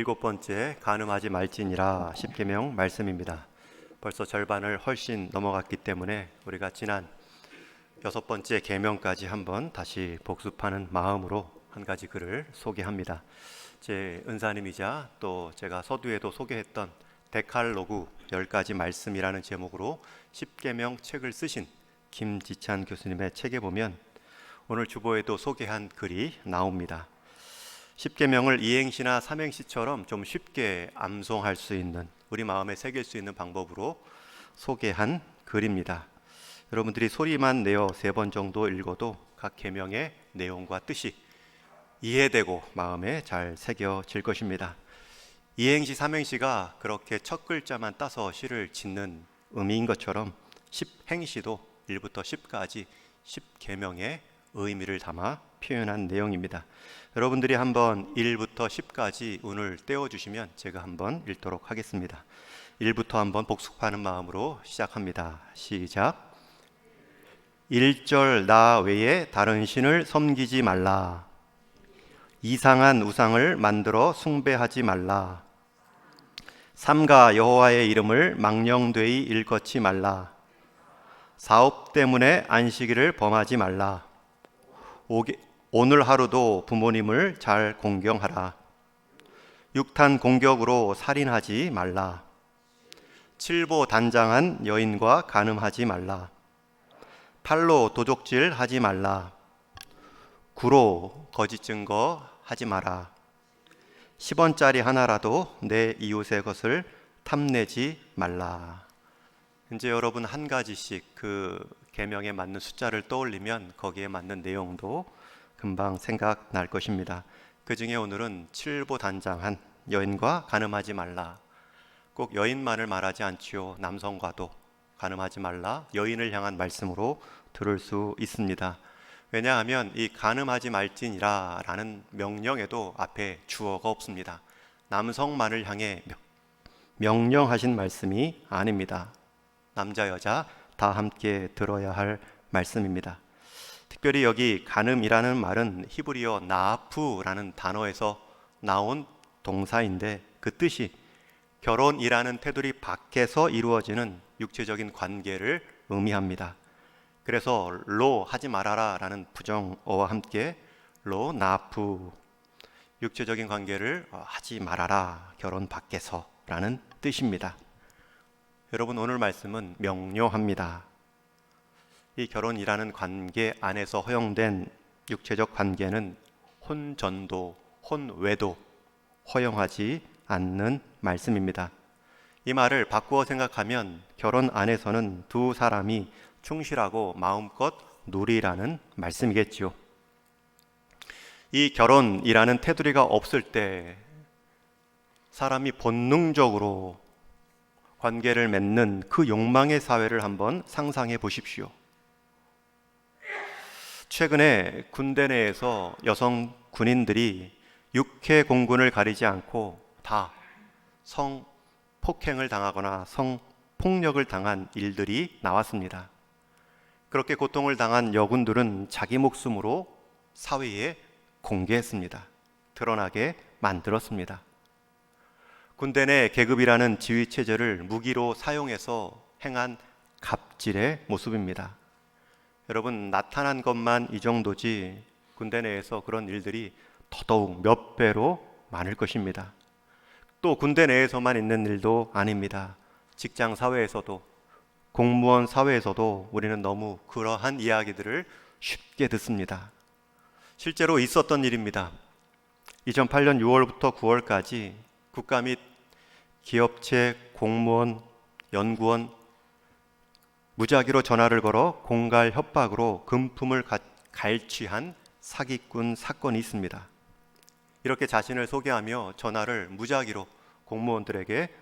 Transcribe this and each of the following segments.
7번째 간음하지 말지니라 10계명 말씀입니다. 벌써 절반을 훨씬 넘어갔기 때문에 우리가 지난 6번째 계명까지 한번 다시 복습하는 마음으로 한 가지 글을 소개합니다. 제 은사님이자 또 제가 서두에도 소개했던 데칼로그 10가지 말씀이라는 제목으로 10계명 책을 쓰신 김지찬 교수님의 책에 보면 오늘 주보에도 소개한 글이 나옵니다. 10계명을 이행시나 삼행시처럼 좀 쉽게 암송할 수 있는, 우리 마음에 새길 수 있는 방법으로 소개한 글입니다. 여러분들이 소리만 내어 3번 정도 읽어도 각 계명의 내용과 뜻이 이해되고 마음에 잘 새겨질 것입니다. 이행시, 삼행시가 그렇게 첫 글자만 따서 시를 짓는 의미인 것처럼 10행시도 1부터 10까지 10계명의 의미를 담아 표현한 내용입니다. 여러분들이 한번 1부터 10까지 운을 떼어주시면 제가 한번 읽도록 하겠습니다. 1부터 한번 복습하는 마음으로 시작합니다. 시작. 1절 나 외에 다른 신을 섬기지 말라. 이상한 우상을 만들어 숭배하지 말라. 삼가 여호와의 이름을 망령되이 일컫지 말라. 사업 때문에 안식일을 범하지 말라. 오늘 하루도 부모님을 잘 공경하라. 육탄 공격으로 살인하지 말라. 칠보 단장한 여인과 간음하지 말라. 팔로 도적질 하지 말라. 구로 거짓 증거 하지 마라. 10원짜리 하나라도 내 이웃의 것을 탐내지 말라. 이제 여러분 한 가지씩 그 계명에 맞는 숫자를 떠올리면 거기에 맞는 내용도 금방 생각날 것입니다. 그 중에 오늘은 칠보단장한 여인과 간음하지 말라. 꼭 여인만을 말하지 않지요. 남성과도 간음하지 말라, 여인을 향한 말씀으로 들을 수 있습니다. 왜냐하면 이 간음하지 말지니라 라는 명령에도 앞에 주어가 없습니다. 남성만을 향해 명령하신 말씀이 아닙니다. 남자 여자 다 함께 들어야 할 말씀입니다. 특별히 여기 간음이라는 말은 히브리어 나프라는 단어에서 나온 동사인데 그 뜻이 결혼이라는 테두리 밖에서 이루어지는 육체적인 관계를 의미합니다. 그래서 로 하지 말아라 라는 부정어와 함께 로 나프, 육체적인 관계를 하지 말아라, 결혼 밖에서 라는 뜻입니다. 여러분 오늘 말씀은 명료합니다. 이 결혼이라는 관계 안에서 허용된 육체적 관계는 혼전도, 혼외도 허용하지 않는 말씀입니다. 이 말을 바꾸어 생각하면 결혼 안에서는 두 사람이 충실하고 마음껏 누리라는 말씀이겠지요. 이 결혼이라는 테두리가 없을 때 사람이 본능적으로 관계를 맺는 그 욕망의 사회를 한번 상상해 보십시오. 최근에 군대 내에서 여성 군인들이 육해 공군을 가리지 않고 다 성폭행을 당하거나 성폭력을 당한 일들이 나왔습니다. 그렇게 고통을 당한 여군들은 자기 목숨으로 사회에 공개했습니다. 드러나게 만들었습니다. 군대 내 계급이라는 지휘체제를 무기로 사용해서 행한 갑질의 모습입니다. 여러분 나타난 것만 이 정도지 군대 내에서 그런 일들이 더더욱 몇 배로 많을 것입니다. 또 군대 내에서만 있는 일도 아닙니다. 직장 사회에서도, 공무원 사회에서도 우리는 너무 그러한 이야기들을 쉽게 듣습니다. 실제로 있었던 일입니다. 2008년 6월부터 9월까지 국가 및 기업체, 공무원, 연구원 무작위로 전화를 걸어 공갈 협박으로 금품을 갈취한 사기꾼 사건이 있습니다. 이렇게 자신을 소개하며 전화를 무작위로 공무원들에게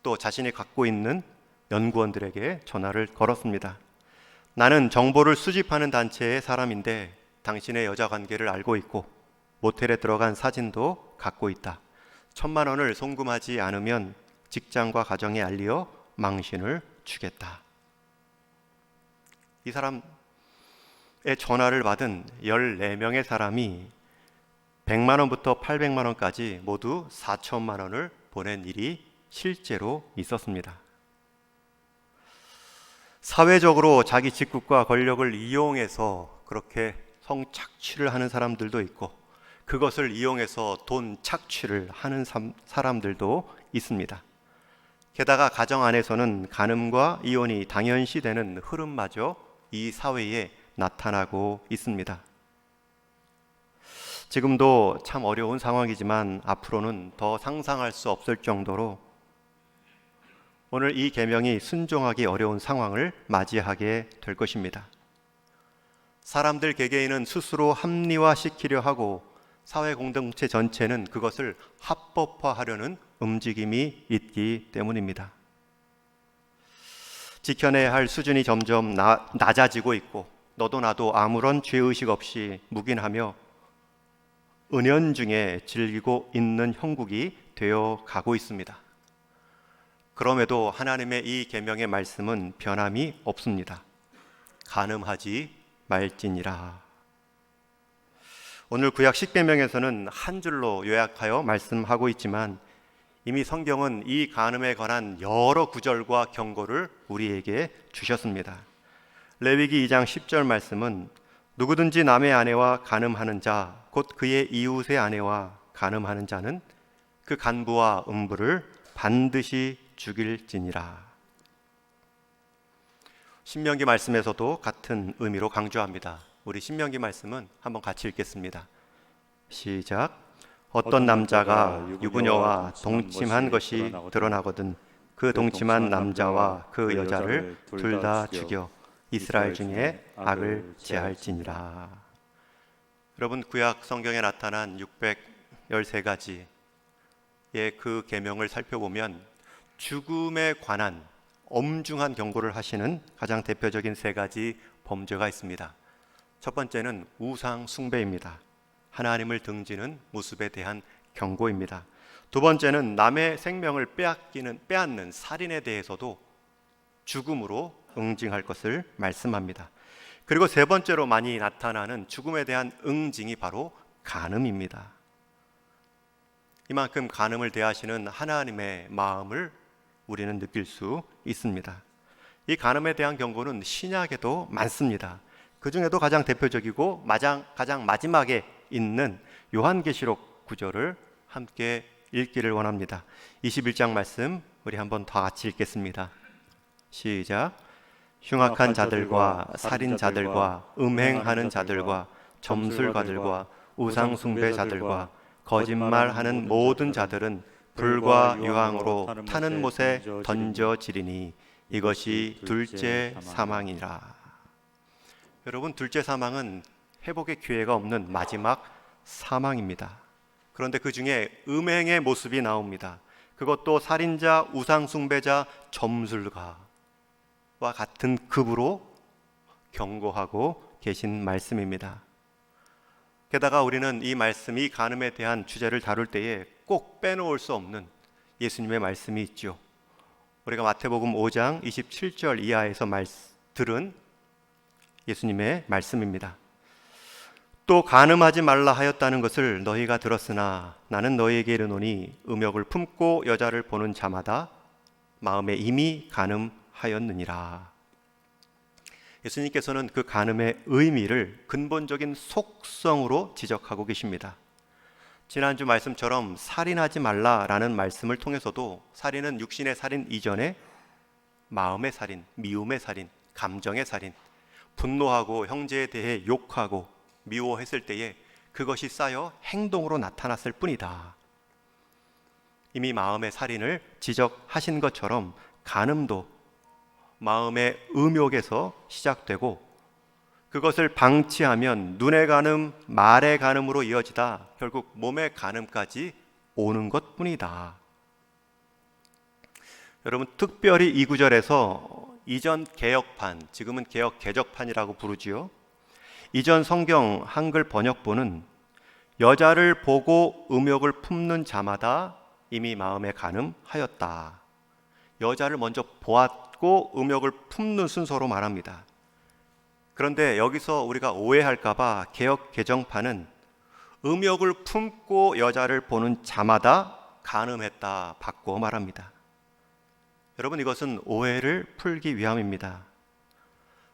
또 자신이 갖고 있는 연구원들에게 전화를 걸었습니다. 나는 정보를 수집하는 단체의 사람인데 당신의 여자 관계를 알고 있고 모텔에 들어간 사진도 갖고 있다. 1,000만 원을 송금하지 않으면 직장과 가정에 알리어 망신을 주겠다. 이 사람의 전화를 받은 14명의 사람이 100만 원부터 800만 원까지 모두 4천만 원을 보낸 일이 실제로 있었습니다. 사회적으로 자기 직급과 권력을 이용해서 그렇게 성착취를 하는 사람들도 있고, 그것을 이용해서 돈 착취를 하는 사람들도 있습니다. 게다가 가정 안에서는 간음과 이혼이 당연시되는 흐름마저 이 사회에 나타나고 있습니다. 지금도 참 어려운 상황이지만 앞으로는 더 상상할 수 없을 정도로 오늘 이 계명이 순종하기 어려운 상황을 맞이하게 될 것입니다. 사람들 개개인은 스스로 합리화시키려 하고 사회 공동체 전체는 그것을 합법화하려는 움직임이 있기 때문입니다. 지켜내야 할 수준이 점점 낮아지고 있고, 너도 나도 아무런 죄의식 없이 묵인하며 은연중에 즐기고 있는 형국이 되어 가고 있습니다. 그럼에도 하나님의 이 계명의 말씀은 변함이 없습니다. 간음하지 말지니라. 오늘 구약 10계명에서는 한 줄로 요약하여 말씀하고 있지만 이미 성경은 이 간음에 관한 여러 구절과 경고를 우리에게 주셨습니다. 레위기 2장 10절 말씀은 누구든지 남의 아내와 간음하는 자, 곧 그의 이웃의 아내와 간음하는 자는 그 간부와 음부를 반드시 죽일지니라. 신명기 말씀에서도 같은 의미로 강조합니다. 우리 신명기 말씀은 한번 같이 읽겠습니다. 시작. 어떤 남자가 유부녀와 동침한 것이 드러나거든 그 동침한 남자와 그 여자를 둘 다 죽여 이스라엘 중에 악을 제할지니라. 여러분, 구약 성경에 나타난 613가지의 그 계명을 살펴보면 죽음에 관한 엄중한 경고를 하시는 가장 대표적인 3가지 범죄가 있습니다. 첫 번째는 우상 숭배입니다. 하나님을 등지는 모습에 대한 경고입니다. 두 번째는 남의 생명을 빼앗는 살인에 대해서도 죽음으로 응징할 것을 말씀합니다. 그리고 세 번째로 많이 나타나는 죽음에 대한 응징이 바로 간음입니다. 이만큼 간음을 대하시는 하나님의 마음을 우리는 느낄 수 있습니다. 이 간음에 대한 경고는 신약에도 많습니다. 그 중에도 가장 대표적이고 가장 마지막에 있는 요한계시록 구절을 함께 읽기를 원합니다. 21장 말씀 우리 한번 다 같이 읽겠습니다. 시작. 흉악한 자들과 살인자들과 음행하는 자들과 점술가들과 우상숭배자들과 거짓말하는 모든 자들은 불과 유황으로 타는 못에 던져지리니 이것이 둘째 사망이라. 여러분, 둘째 사망은 회복의 기회가 없는 마지막 사망입니다. 그런데 그 중에 음행의 모습이 나옵니다. 그것도 살인자, 우상숭배자, 점술가와 같은 급으로 경고하고 계신 말씀입니다. 게다가 우리는 이 말씀, 이 간음에 대한 주제를 다룰 때에 꼭 빼놓을 수 없는 예수님의 말씀이 있죠. 우리가 마태복음 5장 27절 이하에서 들은 예수님의 말씀입니다. 또 간음하지 말라 하였다는 것을 너희가 들었으나 나는 너희에게 이르노니 음욕을 품고 여자를 보는 자마다 마음에 이미 간음하였느니라. 예수님께서는 그 간음의 의미를 근본적인 속성으로 지적하고 계십니다. 지난주 말씀처럼 살인하지 말라라는 말씀을 통해서도 살인은 육신의 살인 이전에 마음의 살인, 미움의 살인, 감정의 살인, 분노하고 형제에 대해 욕하고 미워했을 때에 그것이 쌓여 행동으로 나타났을 뿐이다. 이미 마음의 살인을 지적하신 것처럼 간음도 마음의 음욕에서 시작되고 그것을 방치하면 눈의 간음, 말의 간음으로 이어지다 결국 몸의 간음까지 오는 것뿐이다. 여러분, 특별히 이 구절에서 이전 개역판, 지금은 개역 개적판이라고 부르지요. 이전 성경 한글 번역본은 여자를 보고 음욕을 품는 자마다 이미 마음에 간음하였다. 여자를 먼저 보았고 음욕을 품는 순서로 말합니다. 그런데 여기서 우리가 오해할까 봐 개역 개정판은 음욕을 품고 여자를 보는 자마다 간음했다 바꿔 말합니다. 여러분, 이것은 오해를 풀기 위함입니다.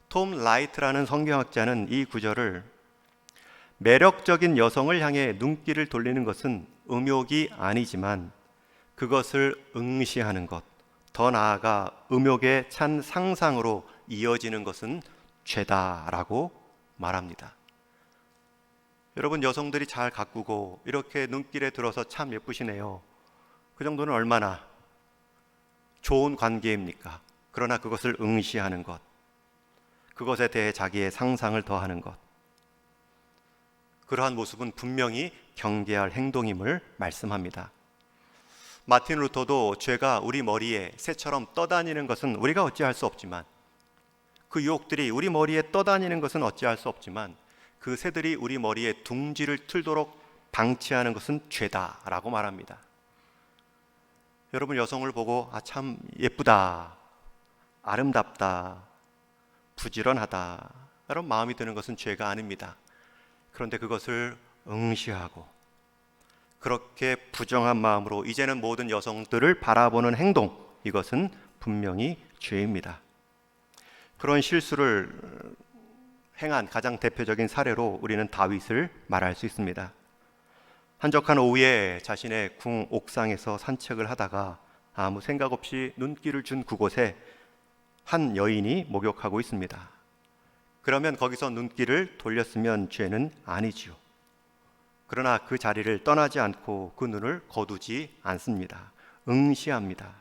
톰 라이트라는 성경학자는 이 구절을 매력적인 여성을 향해 눈길을 돌리는 것은 음욕이 아니지만 그것을 응시하는 것, 더 나아가 음욕에 찬 상상으로 이어지는 것은 죄다라고 말합니다. 여러분, 여성들이 잘 가꾸고 이렇게 눈길에 들어서 참 예쁘시네요. 그 정도는 얼마나 좋은 관계입니까? 그러나 그것을 응시하는 것, 그것에 대해 자기의 상상을 더하는 것, 그러한 모습은 분명히 경계할 행동임을 말씀합니다. 마틴 루터도 죄가 우리 머리에 새처럼 떠다니는 것은 우리가 어찌할 수 없지만, 그 유혹들이 우리 머리에 떠다니는 것은 어찌할 수 없지만, 그 새들이 우리 머리에 둥지를 틀도록 방치하는 것은 죄다라고 말합니다. 여러분, 여성을 보고 참 예쁘다, 아름답다, 부지런하다 이런 마음이 드는 것은 죄가 아닙니다. 그런데 그것을 응시하고 그렇게 부정한 마음으로 이제는 모든 여성들을 바라보는 행동, 이것은 분명히 죄입니다. 그런 실수를 행한 가장 대표적인 사례로 우리는 다윗을 말할 수 있습니다. 한적한 오후에 자신의 궁 옥상에서 산책을 하다가 아무 생각 없이 눈길을 준 그곳에 한 여인이 목욕하고 있습니다. 그러면 거기서 눈길을 돌렸으면 죄는 아니지요. 그러나 그 자리를 떠나지 않고 그 눈을 거두지 않습니다. 응시합니다.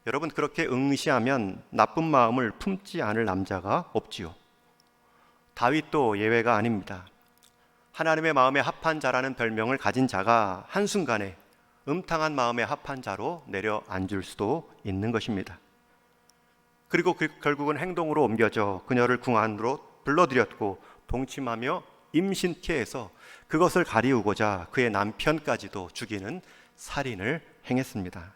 여러분, 그렇게 응시하면 나쁜 마음을 품지 않을 남자가 없지요. 다윗도 예외가 아닙니다. 하나님의 마음에 합한 자라는 별명을 가진 자가 한순간에 음탕한 마음에 합한 자로 내려앉을 수도 있는 것입니다. 그리고 결국은 행동으로 옮겨져 그녀를 궁 안으로 불러들였고 동침하며 임신케 해서 그것을 가리우고자 그의 남편까지도 죽이는 살인을 행했습니다.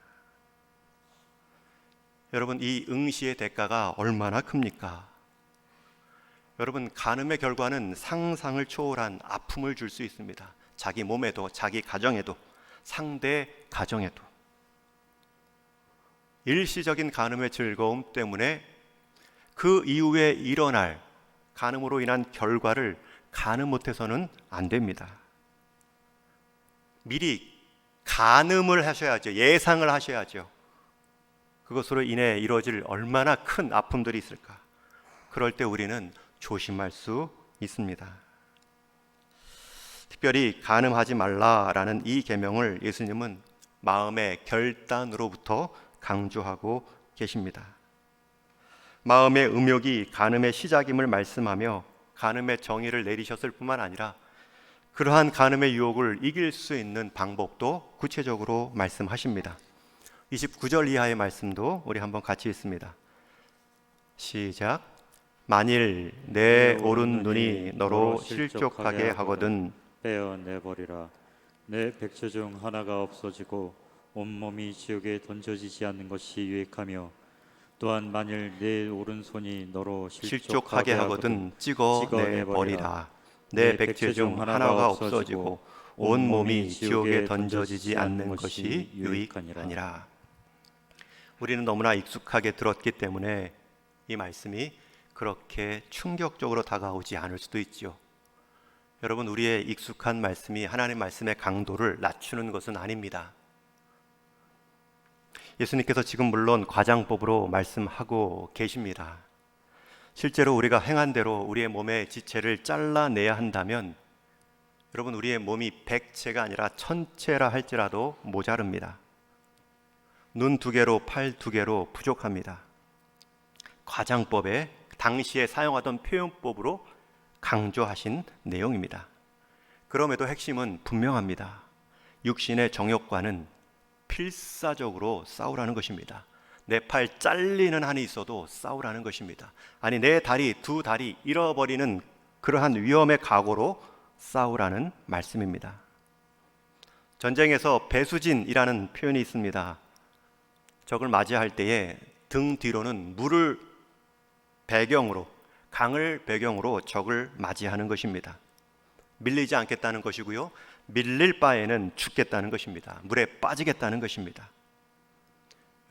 여러분, 이 응시의 대가가 얼마나 큽니까? 여러분, 간음의 결과는 상상을 초월한 아픔을 줄 수 있습니다. 자기 몸에도, 자기 가정에도, 상대 가정에도. 일시적인 간음의 즐거움 때문에 그 이후에 일어날 간음으로 인한 결과를 가늠 못해서는 안 됩니다. 미리 간음을 하셔야죠. 예상을 하셔야죠. 그것으로 인해 이루어질 얼마나 큰 아픔들이 있을까. 그럴 때 우리는 조심할 수 있습니다. 특별히 간음하지 말라라는 이 계명을 예수님은 마음의 결단으로부터 강조하고 계십니다. 마음의 음욕이 간음의 시작임을 말씀하며 간음의 정의를 내리셨을 뿐만 아니라 그러한 간음의 유혹을 이길 수 있는 방법도 구체적으로 말씀하십니다. 29절 이하의 말씀도 우리 한번 같이 읽습니다. 시작. 만일 내 오른 눈이 너로 실족하게 하거든 빼어내버리라. 내 백체 중 하나가 없어지고 온몸이 지옥에 던져지지 않는 것이 유익하며 또한 만일 내 오른손이 너로 실족하게 하거든 찍어내버리라. 내 백체 중 하나가 없어지고 온몸이 지옥에 던져지지 않는 것이 유익하니라. 우리는 너무나 익숙하게 들었기 때문에 이 말씀이 그렇게 충격적으로 다가오지 않을 수도 있죠. 여러분, 우리의 익숙한 말씀이 하나님 말씀의 강도를 낮추는 것은 아닙니다. 예수님께서 지금 물론 과장법으로 말씀하고 계십니다. 실제로 우리가 행한 대로 우리의 몸의 지체를 잘라내야 한다면 여러분, 우리의 몸이 100채가 아니라 1000채라 할지라도 모자릅니다. 눈 2개로 팔 2개로 부족합니다. 과장법에 당시에 사용하던 표현법으로 강조하신 내용입니다. 그럼에도 핵심은 분명합니다. 육신의 정욕과는 필사적으로 싸우라는 것입니다. 내 팔 잘리는 한이 있어도 싸우라는 것입니다. 아니, 내 다리, 2다리 잃어버리는 그러한 위험의 각오로 싸우라는 말씀입니다. 전쟁에서 배수진이라는 표현이 있습니다. 적을 맞이할 때에 등 뒤로는 물을 배경으로, 강을 배경으로 적을 맞이하는 것입니다. 밀리지 않겠다는 것이고요. 밀릴 바에는 죽겠다는 것입니다. 물에 빠지겠다는 것입니다.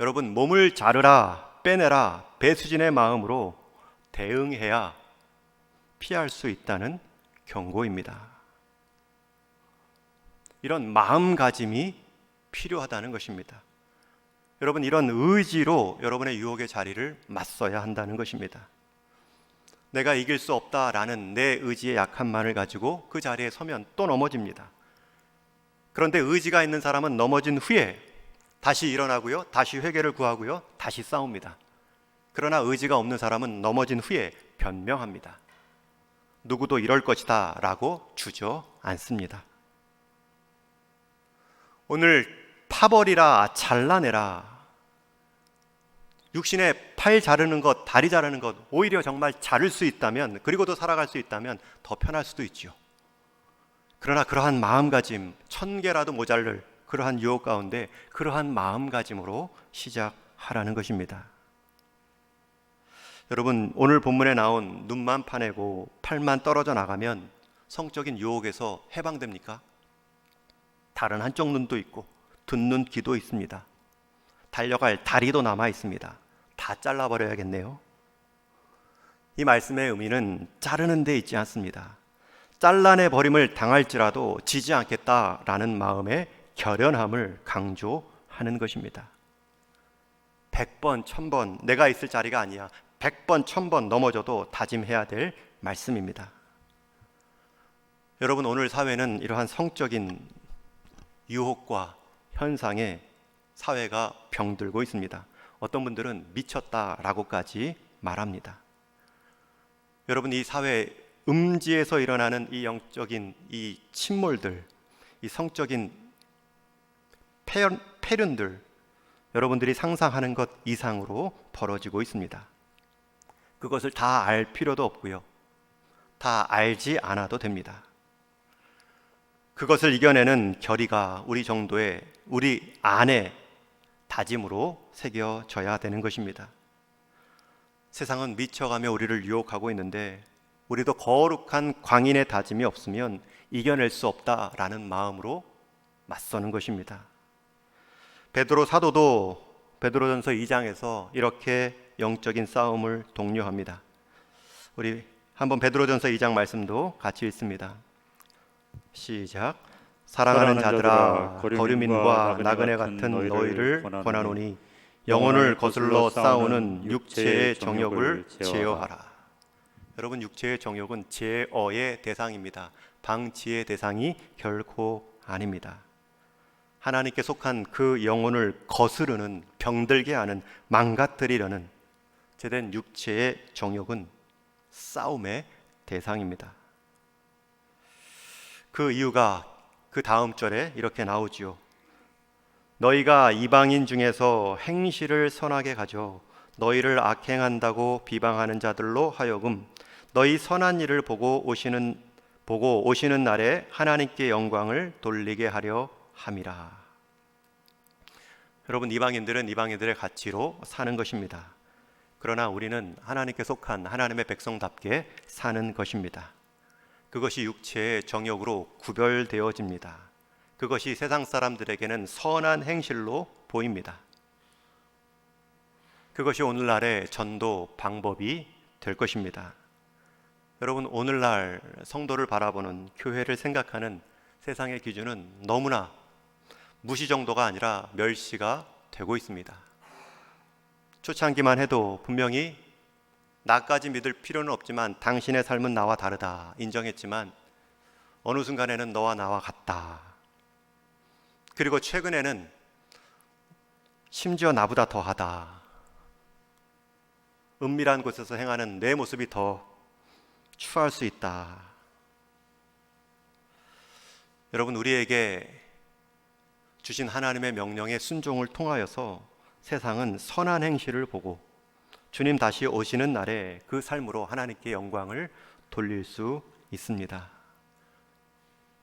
여러분, 몸을 자르라, 빼내라, 배수진의 마음으로 대응해야 피할 수 있다는 경고입니다. 이런 마음가짐이 필요하다는 것입니다. 여러분, 이런 의지로 여러분의 유혹의 자리를 맞서야 한다는 것입니다. 내가 이길 수 없다라는 내 의지의 약함만을 가지고 그 자리에 서면 또 넘어집니다. 그런데 의지가 있는 사람은 넘어진 후에 다시 일어나고요, 다시 회개를 구하고요, 다시 싸웁니다. 그러나 의지가 없는 사람은 넘어진 후에 변명합니다. 누구도 이럴 것이다 라고 주저앉습니다. 오늘 파버리라, 잘라내라, 육신의 팔 자르는 것, 다리 자르는 것, 오히려 정말 자를 수 있다면, 그리고도 살아갈 수 있다면 더 편할 수도 있죠. 그러나 그러한 마음가짐, 1000개라도 모자랄 그러한 유혹 가운데 그러한 마음가짐으로 시작하라는 것입니다. 여러분, 오늘 본문에 나온 눈만 파내고 팔만 떨어져 나가면 성적인 유혹에서 해방됩니까? 다른 한쪽 눈도 있고 둔눈 귀도 있습니다. 달려갈 다리도 남아 있습니다. 다 잘라버려야겠네요. 이 말씀의 의미는 자르는 데 있지 않습니다. 잘라내 버림을 당할지라도 지지 않겠다라는 마음의 결연함을 강조하는 것입니다. 100번, 1000번 내가 있을 자리가 아니야. 100번, 1000번 넘어져도 다짐해야 될 말씀입니다. 여러분, 오늘 사회는 이러한 성적인 유혹과 현상에 사회가 병들고 있습니다. 어떤 분들은 미쳤다라고까지 말합니다. 여러분, 이 사회 음지에서 일어나는 이 영적인 이 침몰들, 이 성적인 폐륜들, 여러분들이 상상하는 것 이상으로 벌어지고 있습니다. 그것을 다 알 필요도 없고요, 다 알지 않아도 됩니다. 그것을 이겨내는 결의가 우리 정도의, 우리 안에 다짐으로 새겨져야 되는 것입니다. 세상은 미쳐가며 우리를 유혹하고 있는데 우리도 거룩한 광인의 다짐이 없으면 이겨낼 수 없다라는 마음으로 맞서는 것입니다. 베드로 사도도 베드로전서 2장에서 이렇게 영적인 싸움을 독려합니다. 우리 한번 베드로전서 2장 말씀도 같이 읽습니다. 시작. 사랑하는 자들아, 거류민과 나그네 같은 너희를 권하노니 영혼을 거슬러 싸우는 육체의 정욕을 제어하라. 여러분, 육체의 정욕은 제어의 대상입니다. 방치의 대상이 결코 아닙니다. 하나님께 속한 그 영혼을 거스르는, 병들게 하는, 망가뜨리려는 제된 육체의 정욕은 싸움의 대상입니다. 그 이유가 그 다음 절에 이렇게 나오지요. 너희가 이방인 중에서 행실을 선하게 가져 너희를 악행한다고 비방하는 자들로 하여금 너희 선한 일을 보고 오시는 날에 하나님께 영광을 돌리게 하려 함이라. 여러분, 이방인들은 이방인들의 가치로 사는 것입니다. 그러나 우리는 하나님께 속한 하나님의 백성답게 사는 것입니다. 그것이 육체의 정욕으로 구별되어집니다. 그것이 세상 사람들에게는 선한 행실로 보입니다. 그것이 오늘날의 전도 방법이 될 것입니다. 여러분, 오늘날 성도를 바라보는, 교회를 생각하는 세상의 기준은 너무나 무시 정도가 아니라 멸시가 되고 있습니다. 초창기만 해도 분명히 나까지 믿을 필요는 없지만 당신의 삶은 나와 다르다 인정했지만 어느 순간에는 너와 나와 같다. 그리고 최근에는 심지어 나보다 더하다. 은밀한 곳에서 행하는 내 모습이 더 추할 수 있다. 여러분, 우리에게 주신 하나님의 명령에 순종을 통하여서 세상은 선한 행실을 보고 주님 다시 오시는 날에 그 삶으로 하나님께 영광을 돌릴 수 있습니다.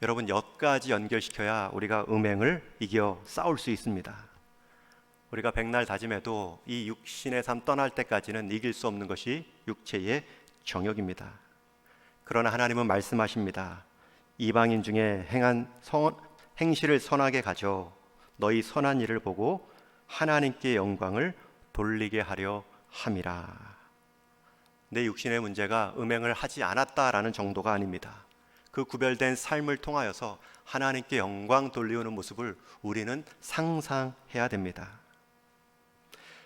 여러분, 여기까지 연결시켜야 우리가 음행을 이겨 싸울 수 있습니다. 우리가 백날 다짐해도 이 육신의 삶 떠날 때까지는 이길 수 없는 것이 육체의 정욕입니다. 그러나 하나님은 말씀하십니다. 이방인 중에 행실을 선하게 가져 너희 선한 일을 보고 하나님께 영광을 돌리게 하려 함이라. 내 육신의 문제가 음행을 하지 않았다라는 정도가 아닙니다. 그 구별된 삶을 통하여서 하나님께 영광 돌리는 모습을 우리는 상상해야 됩니다.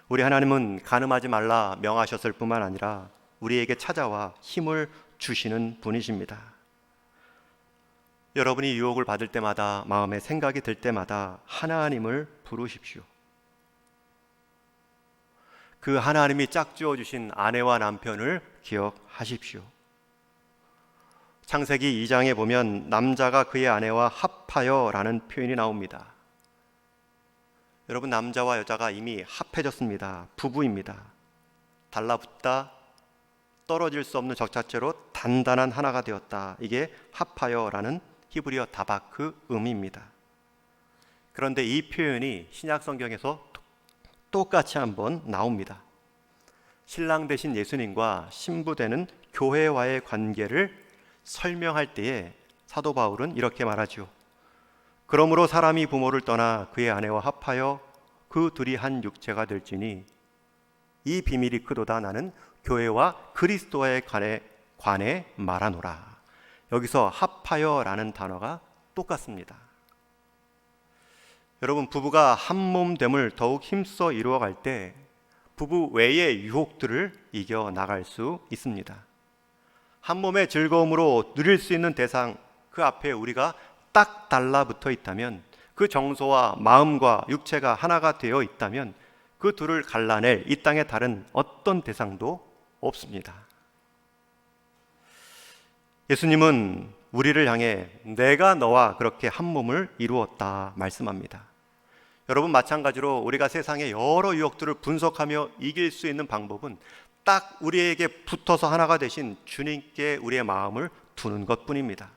우리 하나님은 간음하지 말라 명하셨을 뿐만 아니라 우리에게 찾아와 힘을 주시는 분이십니다. 여러분이 유혹을 받을 때마다, 마음에 생각이 들 때마다 하나님을 부르십시오. 그 하나님이 짝지어 주신 아내와 남편을 기억하십시오. 창세기 2장에 보면 남자가 그의 아내와 합하여 라는 표현이 나옵니다. 여러분, 남자와 여자가 이미 합해졌습니다. 부부입니다. 달라붙다 떨어질 수 없는 적자체로 단단한 하나가 되었다. 이게 합하여라는 히브리어 다바크 의미입니다. 그런데 이 표현이 신약 성경에서 똑같이 한번 나옵니다. 신랑 되신 예수님과 신부 되는 교회와의 관계를 설명할 때에 사도 바울은 이렇게 말하죠. 그러므로 사람이 부모를 떠나 그의 아내와 합하여 그 둘이 한 육체가 될지니 이 비밀이 크도다. 나는 교회와 그리스도에 관해 말하노라. 여기서 합하여라는 단어가 똑같습니다. 여러분, 부부가 한 몸됨을 더욱 힘써 이루어갈 때 부부 외의 유혹들을 이겨나갈 수 있습니다. 한 몸의 즐거움으로 누릴 수 있는 대상, 그 앞에 우리가 딱 달라붙어 있다면, 그 정서와 마음과 육체가 하나가 되어 있다면 그 둘을 갈라낼 이 땅의 다른 어떤 대상도 없습니다. 예수님은 우리를 향해 내가 너와 그렇게 한 몸을 이루었다 말씀합니다. 여러분, 마찬가지로 우리가 세상의 여러 유혹들을 분석하며 이길 수 있는 방법은 딱 우리에게 붙어서 하나가 되신 주님께 우리의 마음을 두는 것뿐입니다.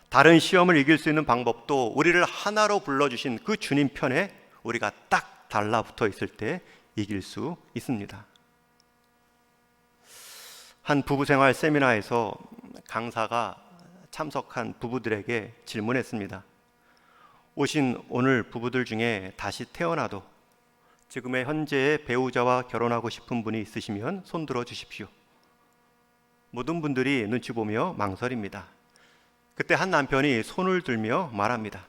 다른 시험을 이길 수 있는 방법도 우리를 하나로 불러주신 그 주님 편에 우리가 딱 달라붙어 있을 때 이길 수 있습니다. 한 부부생활 세미나에서 강사가 참석한 부부들에게 질문했습니다. 오신 오늘 부부들 중에 다시 태어나도 지금의 현재의 배우자와 결혼하고 싶은 분이 있으시면 손 들어 주십시오. 모든 분들이 눈치 보며 망설입니다. 그때 한 남편이 손을 들며 말합니다.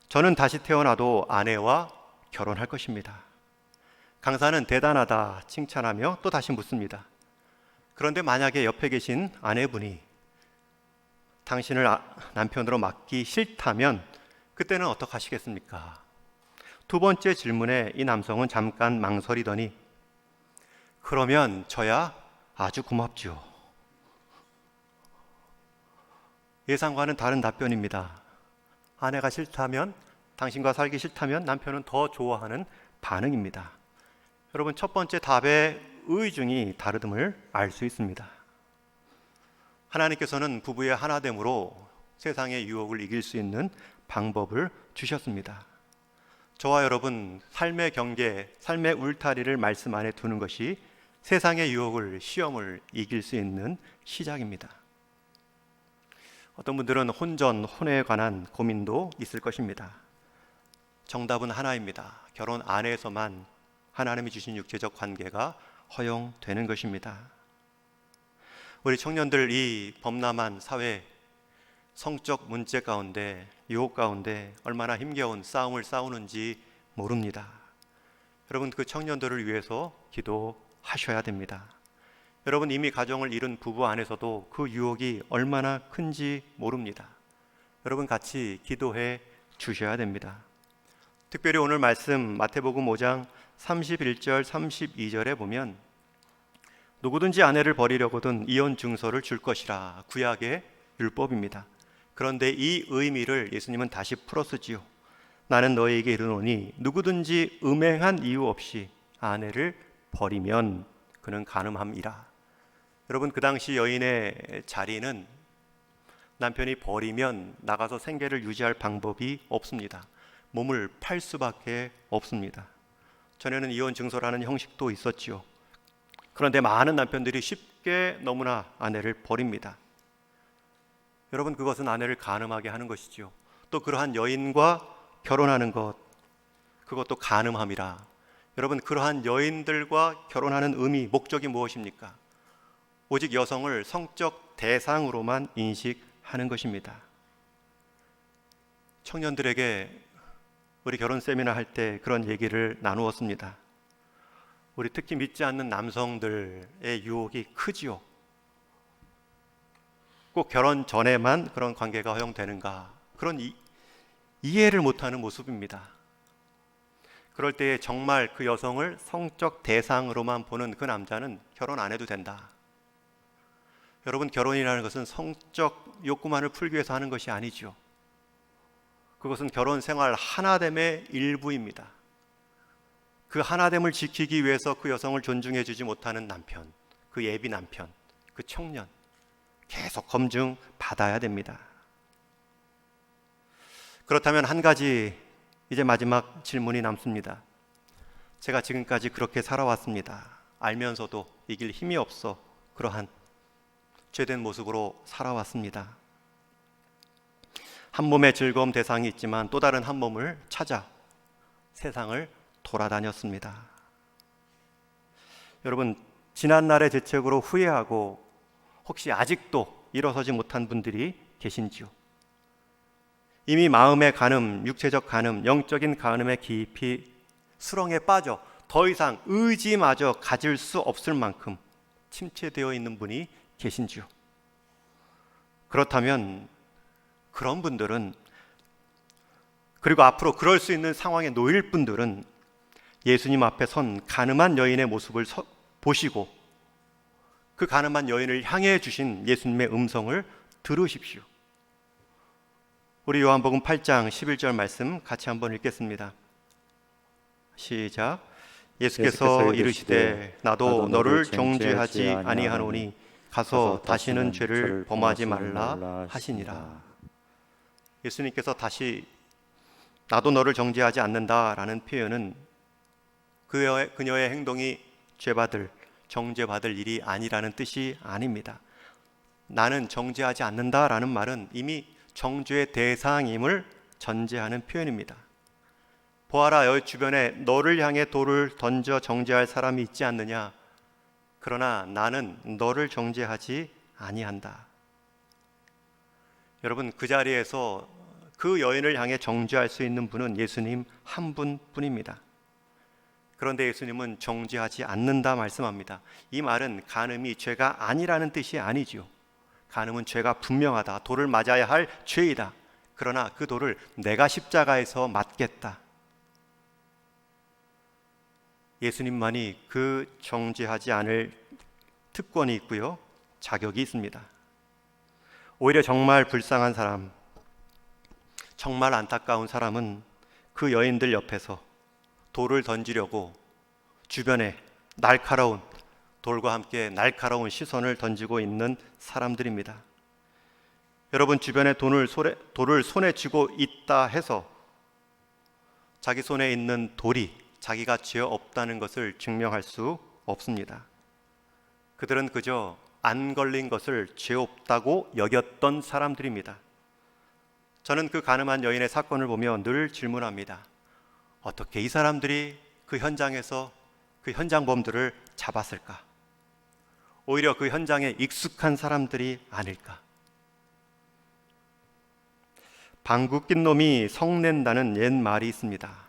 저는 다시 태어나도 아내와 결혼할 것입니다. 강사는 대단하다 칭찬하며 또 다시 묻습니다. 그런데 만약에 옆에 계신 아내분이 당신을 남편으로 맡기 싫다면 그때는 어떻게 하시겠습니까? 두 번째 질문에 이 남성은 잠깐 망설이더니 그러면 저야 아주 고맙죠. 예상과는 다른 답변입니다. 아내가 싫다면, 당신과 살기 싫다면 남편은 더 좋아하는 반응입니다. 여러분, 첫 번째 답의 의중이 다름을 알 수 있습니다. 하나님께서는 부부의 하나됨으로 세상의 유혹을 이길 수 있는 방법을 주셨습니다. 저와 여러분, 삶의 경계, 삶의 울타리를 말씀 안에 두는 것이 세상의 유혹을, 시험을 이길 수 있는 시작입니다. 어떤 분들은 혼전, 혼에 관한 고민도 있을 것입니다. 정답은 하나입니다. 결혼 안에서만 하나님이 주신 육체적 관계가 허용되는 것입니다. 우리 청년들, 이 범람한 사회, 성적 문제 가운데, 유혹 가운데 얼마나 힘겨운 싸움을 싸우는지 모릅니다. 여러분, 그 청년들을 위해서 기도하셔야 됩니다. 여러분, 이미 가정을 이룬 부부 안에서도 그 유혹이 얼마나 큰지 모릅니다. 여러분, 같이 기도해 주셔야 됩니다. 특별히 오늘 말씀 마태복음 5장 31절 32절에 보면 누구든지 아내를 버리려거든 이혼 증서를 줄 것이라, 구약의 율법입니다. 그런데 이 의미를 예수님은 다시 풀어쓰지요. 나는 너희에게 이르노니 누구든지 음행한 이유 없이 아내를 버리면 그는 간음함이라. 여러분, 그 당시 여인의 자리는 남편이 버리면 나가서 생계를 유지할 방법이 없습니다. 몸을 팔 수밖에 없습니다. 전에는 이혼 증서라는 형식도 있었지요. 그런데 많은 남편들이 쉽게 너무나 아내를 버립니다. 여러분, 그것은 아내를 간음하게 하는 것이죠. 또 그러한 여인과 결혼하는 것, 그것도 간음함이라. 여러분, 그러한 여인들과 결혼하는 의미, 목적이 무엇입니까? 오직 여성을 성적 대상으로만 인식하는 것입니다. 청년들에게 우리 결혼 세미나 할 때 그런 얘기를 나누었습니다. 우리 특히 믿지 않는 남성들의 유혹이 크지요. 꼭 결혼 전에만 그런 관계가 허용되는가? 그런 이해를 못하는 모습입니다. 그럴 때에 정말 그 여성을 성적 대상으로만 보는 그 남자는 결혼 안 해도 된다. 여러분, 결혼이라는 것은 성적 욕구만을 풀기 위해서 하는 것이 아니죠. 그것은 결혼 생활 하나됨의 일부입니다. 그 하나됨을 지키기 위해서 그 여성을 존중해 주지 못하는 남편, 그 예비 남편, 그 청년, 계속 검증 받아야 됩니다. 그렇다면 한 가지 이제 마지막 질문이 남습니다. 제가 지금까지 그렇게 살아왔습니다. 알면서도 이길 힘이 없어 그러한 죄된 모습으로 살아왔습니다. 한 몸의 즐거움 대상이 있지만 또 다른 한 몸을 찾아 세상을 돌아다녔습니다. 여러분, 지난날의 죄책으로 후회하고 혹시 아직도 일어서지 못한 분들이 계신지요? 이미 마음의 간음, 육체적 간음, 영적인 간음에 깊이 수렁에 빠져 더 이상 의지마저 가질 수 없을 만큼 침체되어 있는 분이 계신지요? 그렇다면 그런 분들은, 그리고 앞으로 그럴 수 있는 상황에 놓일 분들은 예수님 앞에 선 간음한 여인의 모습을 보시고 그 간음한 여인을 향해 주신 예수님의 음성을 들으십시오. 우리 요한복음 8장 11절 말씀 같이 한번 읽겠습니다. 시작. 예수께서 이르시되 나도 너를 정죄하지 아니하노니 가서 다시는 죄를 범하지 말라 하시니라. 예수님께서 다시 나도 너를 정죄하지 않는다라는 표현은 그녀의 행동이 죄받을, 정죄받을 일이 아니라는 뜻이 아닙니다. 나는 정죄하지 않는다라는 말은 이미 정죄의 대상임을 전제하는 표현입니다. 보아라, 여기 주변에 너를 향해 돌을 던져 정죄할 사람이 있지 않느냐? 그러나 나는 너를 정죄하지 아니한다. 여러분, 그 자리에서 그 여인을 향해 정죄할 수 있는 분은 예수님 한 분뿐입니다. 그런데 예수님은 정죄하지 않는다 말씀합니다. 이 말은 간음이 죄가 아니라는 뜻이 아니지요. 간음은 죄가 분명하다. 돌을 맞아야 할 죄이다. 그러나 그 돌을 내가 십자가에서 맞겠다. 예수님만이 그 정죄하지 않을 특권이 있고요, 자격이 있습니다. 오히려 정말 불쌍한 사람, 정말 안타까운 사람은 그 여인들 옆에서 돌을 던지려고 주변에 날카로운 돌과 함께 날카로운 시선을 던지고 있는 사람들입니다. 여러분, 주변에 돌을 손에 쥐고 있다 해서 자기 손에 있는 돌이 자기가 죄 없다는 것을 증명할 수 없습니다. 그들은 그저 안 걸린 것을 죄 없다고 여겼던 사람들입니다. 저는 그 간음한 여인의 사건을 보며 늘 질문합니다. 어떻게 이 사람들이 그 현장에서 그 현장범들을 잡았을까? 오히려 그 현장에 익숙한 사람들이 아닐까? 방구 낀 놈이 성낸다는 옛 말이 있습니다.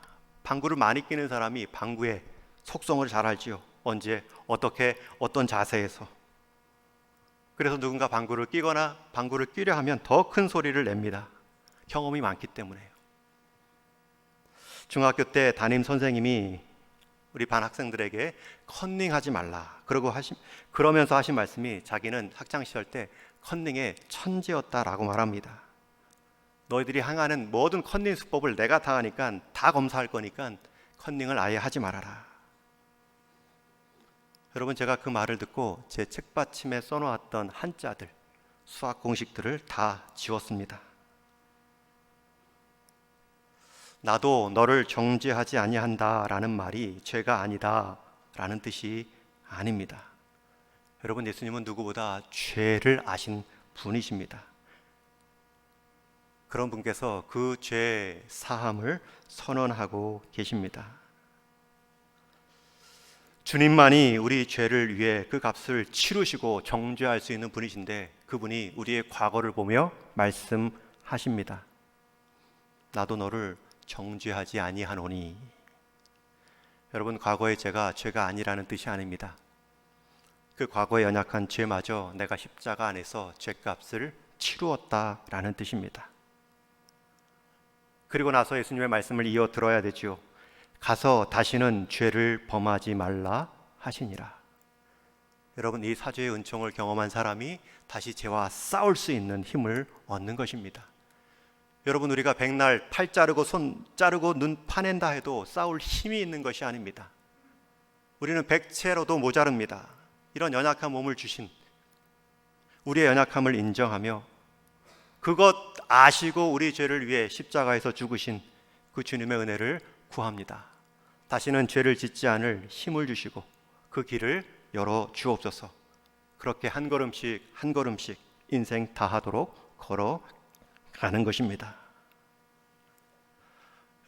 방구를 많이 끼는 사람이 방구의 속성을 잘 알지요. 언제, 어떻게, 어떤 자세에서. 그래서 누군가 방구를 끼거나 방구를 끼려 하면 더 큰 소리를 냅니다. 경험이 많기 때문에요. 중학교 때 담임 선생님이 우리 반 학생들에게 컨닝하지 말라 그러면서 하신 말씀이, 자기는 학창시절 때 컨닝의 천재였다라고 말합니다. 너희들이 향하는 모든 컨닝 수법을 내가 다 하니까, 다 검사할 거니까 컨닝을 아예 하지 말아라. 여러분, 제가 그 말을 듣고 제 책받침에 써놓았던 한자들, 수학 공식들을 다 지웠습니다. 나도 너를 정죄하지 아니한다 라는 말이 죄가 아니다 라는 뜻이 아닙니다. 여러분, 예수님은 누구보다 죄를 아신 분이십니다. 그런 분께서 그 죄 사함을 선언하고 계십니다. 주님만이 우리 죄를 위해 그 값을 치르시고 정죄할 수 있는 분이신데, 그분이 우리의 과거를 보며 말씀하십니다. 나도 너를 정죄하지 아니하노니. 여러분, 과거의 죄가 아니라는 뜻이 아닙니다. 그 과거의 연약한 죄마저 내가 십자가 안에서 죄값을 치루었다라는 뜻입니다. 그리고 나서 예수님의 말씀을 이어 들어야 되지요. 가서 다시는 죄를 범하지 말라 하시니라. 여러분, 이 사죄의 은총을 경험한 사람이 다시 죄와 싸울 수 있는 힘을 얻는 것입니다. 여러분, 우리가 백날 팔 자르고 손 자르고 눈 파낸다 해도 싸울 힘이 있는 것이 아닙니다. 우리는 백채로도 모자릅니다. 이런 연약한 몸을 주신 우리의 연약함을 인정하며 그것 아시고 우리 죄를 위해 십자가에서 죽으신 그 주님의 은혜를 구합니다. 다시는 죄를 짓지 않을 힘을 주시고 그 길을 열어 주옵소서. 그렇게 한 걸음씩 한 걸음씩 인생 다하도록 걸어가는 것입니다.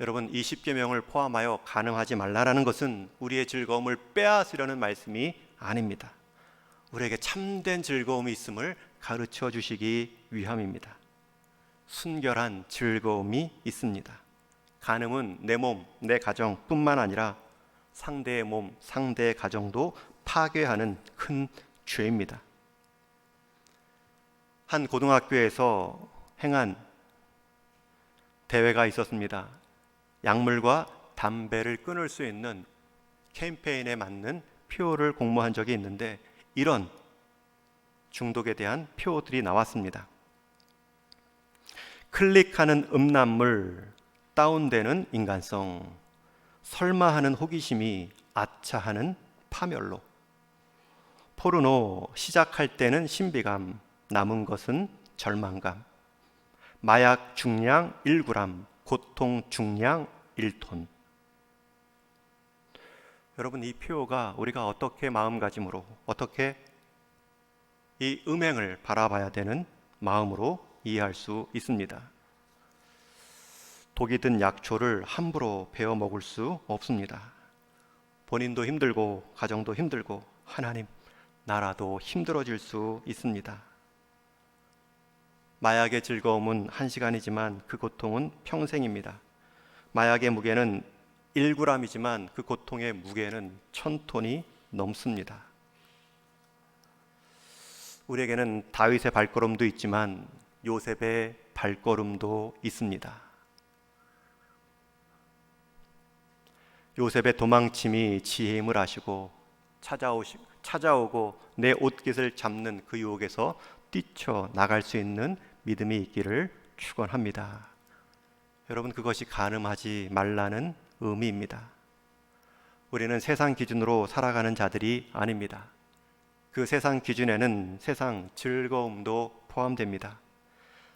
여러분, 이 십계명을 포함하여 간음하지 말라라는 것은 우리의 즐거움을 빼앗으려는 말씀이 아닙니다. 우리에게 참된 즐거움이 있음을 가르쳐 주시기 위함입니다. 순결한 즐거움이 있습니다. 간음은 내 몸, 내 가정뿐만 아니라 상대의 몸, 상대의 가정도 파괴하는 큰 죄입니다. 한 고등학교에서 행한 대회가 있었습니다. 약물과 담배를 끊을 수 있는 캠페인에 맞는 표를 공모한 적이 있는데, 이런 중독에 대한 표들이 나왔습니다. 클릭하는 음란물, 다운되는 인간성, 설마하는 호기심이 아차하는 파멸로, 포르노 시작할 때는 신비감, 남은 것은 절망감, 마약 중량 1g, 고통 중량 1톤. 여러분, 이 표가 우리가 어떻게 마음가짐으로, 어떻게 이 음행을 바라봐야 되는 마음으로 이해할 수 있습니다. 독이 든 약초를 함부로 베어 먹을 수 없습니다. 본인도 힘들고 가정도 힘들고 하나님 나라도 힘들어질 수 있습니다. 마약의 즐거움은 1시간이지만 그 고통은 평생입니다. 마약의 무게는 1g이지만 그 고통의 무게는 1000톤이 넘습니다. 우리에게는 다윗의 발걸음도 있지만 요셉의 발걸음도 있습니다. 요셉의 도망침이 지혜의 힘을 아시고 찾아오고 내 옷깃을 잡는 그 유혹에서 뛰쳐나갈 수 있는 믿음이 있기를 축원합니다. 여러분, 그것이 간음하지 말라는 의미입니다. 우리는 세상 기준으로 살아가는 자들이 아닙니다. 그 세상 기준에는 세상 즐거움도 포함됩니다.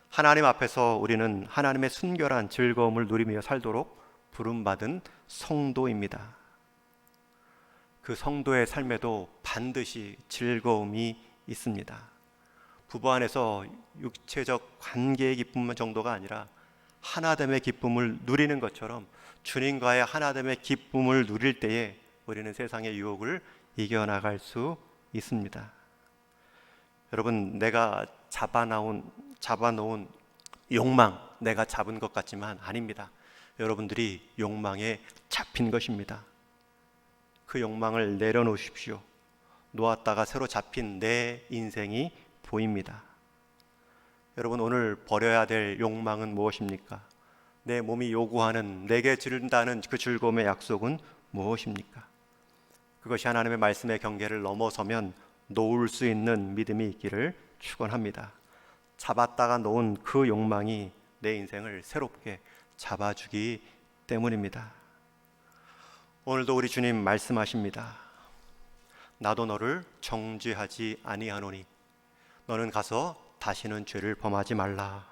하나님 앞에서 우리는 하나님의 순결한 즐거움을 누리며 살도록 부름받은 성도입니다. 그 성도의 삶에도 반드시 즐거움이 있습니다. 부부 안에서 육체적 관계의 기쁨 정도가 아니라 하나됨의 기쁨을 누리는 것처럼 주님과의 하나됨의 기쁨을 누릴 때에 우리는 세상의 유혹을 이겨나갈 수 있습니다. 여러분, 내가 잡아놓은 욕망, 내가 잡은 것 같지만 아닙니다. 여러분들이 욕망에 잡힌 것입니다. 그 욕망을 내려놓으십시오. 놓았다가 새로 잡힌 내 인생이 보입니다. 여러분, 오늘 버려야 될 욕망은 무엇입니까? 내 몸이 요구하는, 내게 준다는 그 즐거움의 약속은 무엇입니까? 그것이 하나님의 말씀의 경계를 넘어서면 놓을 수 있는 믿음이 있기를 축원합니다. 잡았다가 놓은 그 욕망이 내 인생을 새롭게 잡아주기 때문입니다. 오늘도 우리 주님 말씀하십니다. 나도 너를 정죄하지 아니하노니 너는 가서 다시는 죄를 범하지 말라.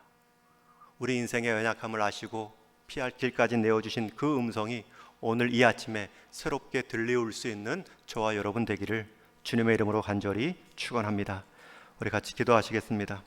우리 인생의 연약함을 아시고 피할 길까지 내어주신 그 음성이 오늘 이 아침에 새롭게 들려올 수 있는 저와 여러분 되기를 주님의 이름으로 간절히 축원합니다. 우리 같이 기도하시겠습니다.